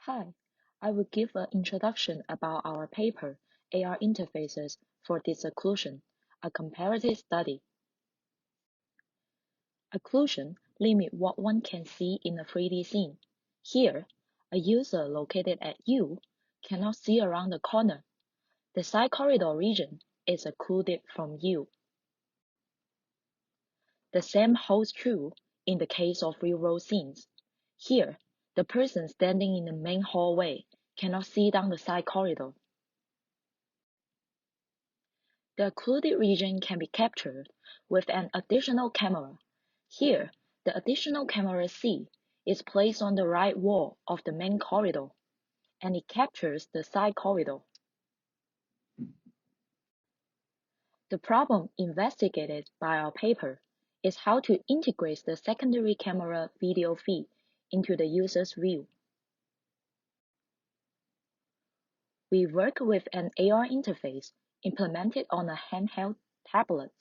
Hi, I will give an introduction about our paper, AR Interfaces for Disocclusion, a comparative study. Occlusion limits what one can see in a 3D scene. Here, a user located at U cannot see around the corner. The side corridor region is occluded from U. The same holds true in the case of real-world scenes. Here, the person standing in the main hallway cannot see down the side corridor. The occluded region can be captured with an additional camera. Here, the additional camera C is placed on the right wall of the main corridor, and it captures the side corridor. The problem investigated by our paper is how to integrate the secondary camera video feed into the user's view. We work with an AR interface implemented on a handheld tablet.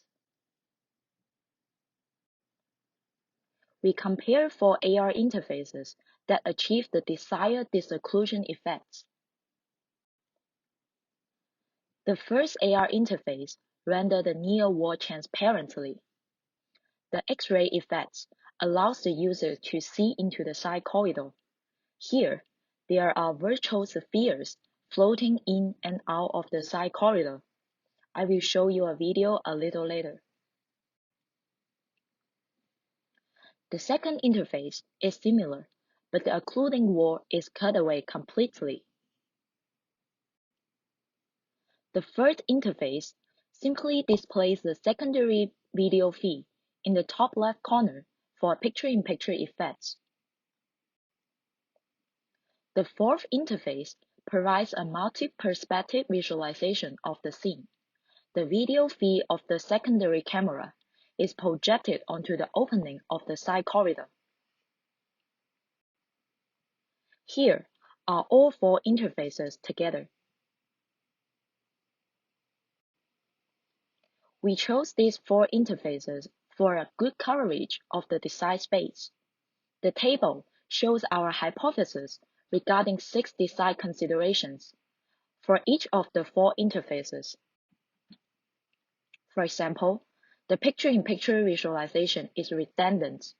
We compare 4 AR interfaces that achieve the desired disocclusion effects. The first AR interface renders the near wall transparently. The X-ray effects allows the user to see into the side corridor. Here, there are virtual spheres floating in and out of the side corridor. I will show you a video a little later. The second interface is similar, but the occluding wall is cut away completely. The third interface simply displays the secondary video feed in the top left corner for picture-in-picture effects. The fourth interface provides a multi-perspective visualization of the scene. The video feed of the secondary camera is projected onto the opening of the side corridor. Here are all 4 interfaces together. We chose these 4 interfaces for a good coverage of the design space. The table shows our hypothesis regarding 6 design considerations for each of the 4 interfaces. For example, the picture-in-picture visualization is redundant.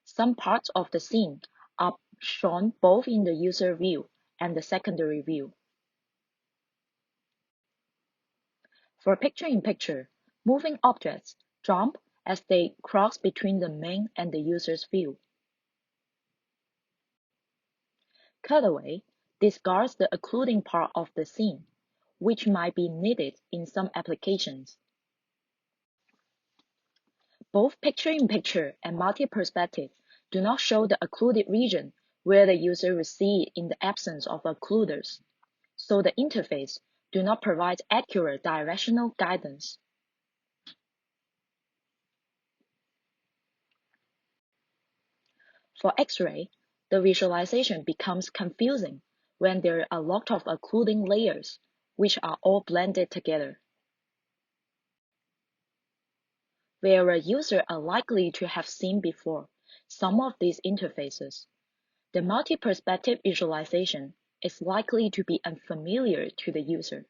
Some parts of the scene are shown both in the user view and the secondary view. For picture-in-picture, moving objects jump as they cross between the main and the user's view. Cutaway discards the occluding part of the scene, which might be needed in some applications. Both picture-in-picture and multi-perspective do not show the occluded region where the user will see it in the absence of occluders, so the interface do not provide accurate directional guidance. For X-ray, the visualization becomes confusing when there are a lot of occluding layers, which are all blended together. Where a user are likely to have seen before some of these interfaces, the multi-perspective visualization is likely to be unfamiliar to the user.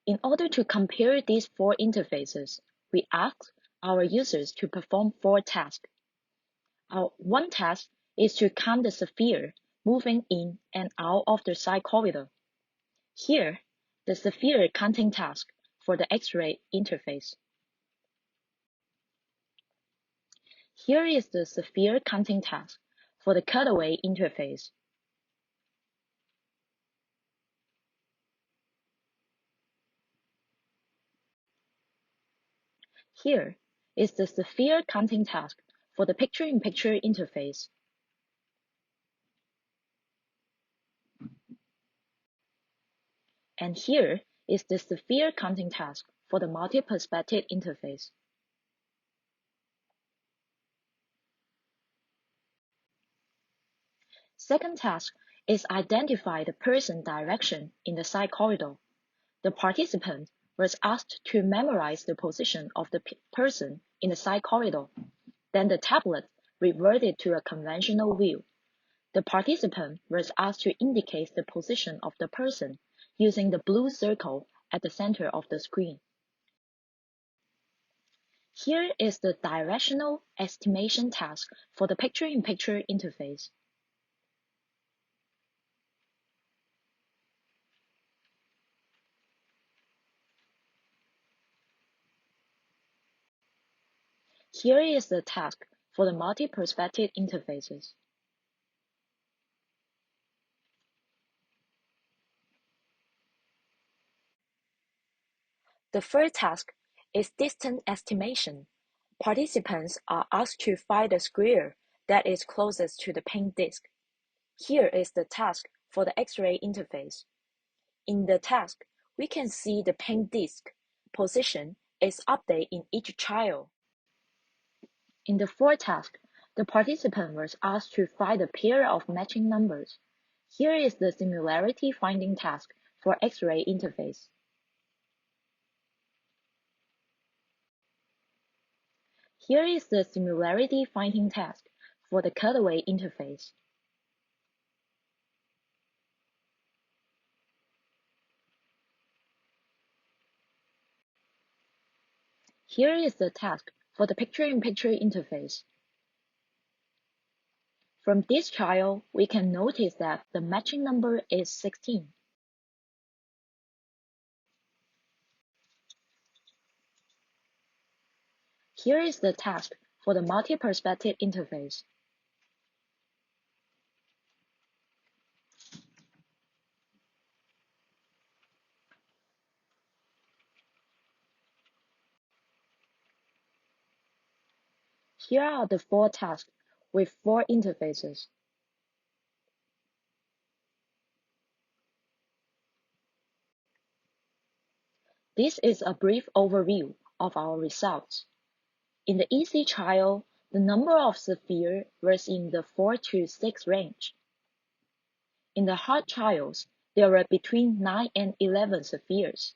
In order to compare these 4 interfaces, we asked our users to perform 4 tasks. One task is to count the sphere moving in and out of the side corridor. Here, the sphere counting task for the X-ray interface. Here is the sphere counting task for the cutaway interface. Here is the sphere counting task for the picture-in-picture interface. And here is the sphere counting task for the multi-perspective interface. Second task is identify the person direction in the side corridor. The participant was asked to memorize the position of the person in the side corridor. Then the tablet reverted to a conventional view. The participant was asked to indicate the position of the person using the blue circle at the center of the screen. Here is the directional estimation task for the picture-in-picture interface. Here is the task for the multi-perspective interfaces. The first task is distance estimation. Participants are asked to find the square that is closest to the paint disk. Here is the task for the X-ray interface. In the task, we can see the paint disk position is updated in each child. In the fourth task, the participant was asked to find a pair of matching numbers. Here is the similarity finding task for X-ray interface. Here is the similarity finding task for the cutaway interface. Here is the task for the picture-in-picture interface. From this trial, we can notice that the matching number is 16. Here is the task for the multi-perspective interface. Here are the 4 tasks with 4 interfaces. This is a brief overview of our results. In the easy trial, the number of spheres was in the 4 to 6 range. In the hard trials, there were between 9 and 11 spheres.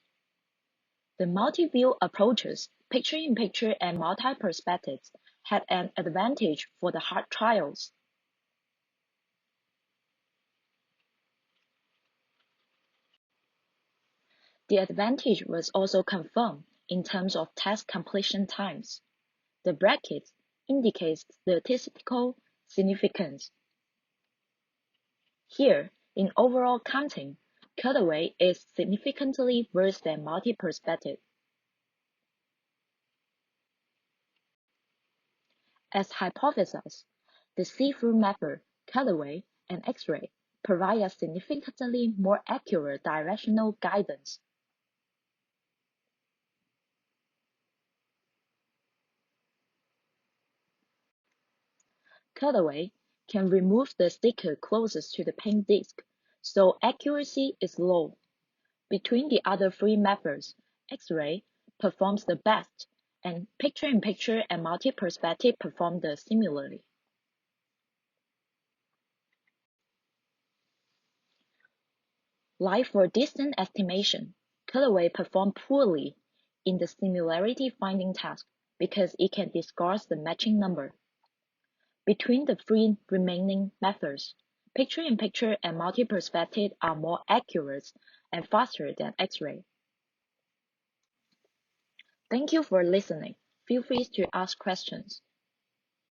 The multi-view approaches, picture-in-picture and multi-perspectives, had an advantage for the hard trials. The advantage was also confirmed in terms of task completion times. The bracket indicates statistical significance. Here, in overall counting, cutaway is significantly worse than multi-perspective. As hypothesized, the see-through method, cutaway, and X-ray provide a significantly more accurate directional guidance. Cutaway can remove the sticker closest to the paint disk, so accuracy is low. Between the other 3 methods, X-ray performs the best, and picture-in-picture and multi-perspective perform the similarly. Like for distance estimation, cutaway performed poorly in the similarity finding task because it can discard the matching number. Between the 3 remaining methods, picture-in-picture and multi-perspective are more accurate and faster than X-ray. Thank you for listening. Feel free to ask questions.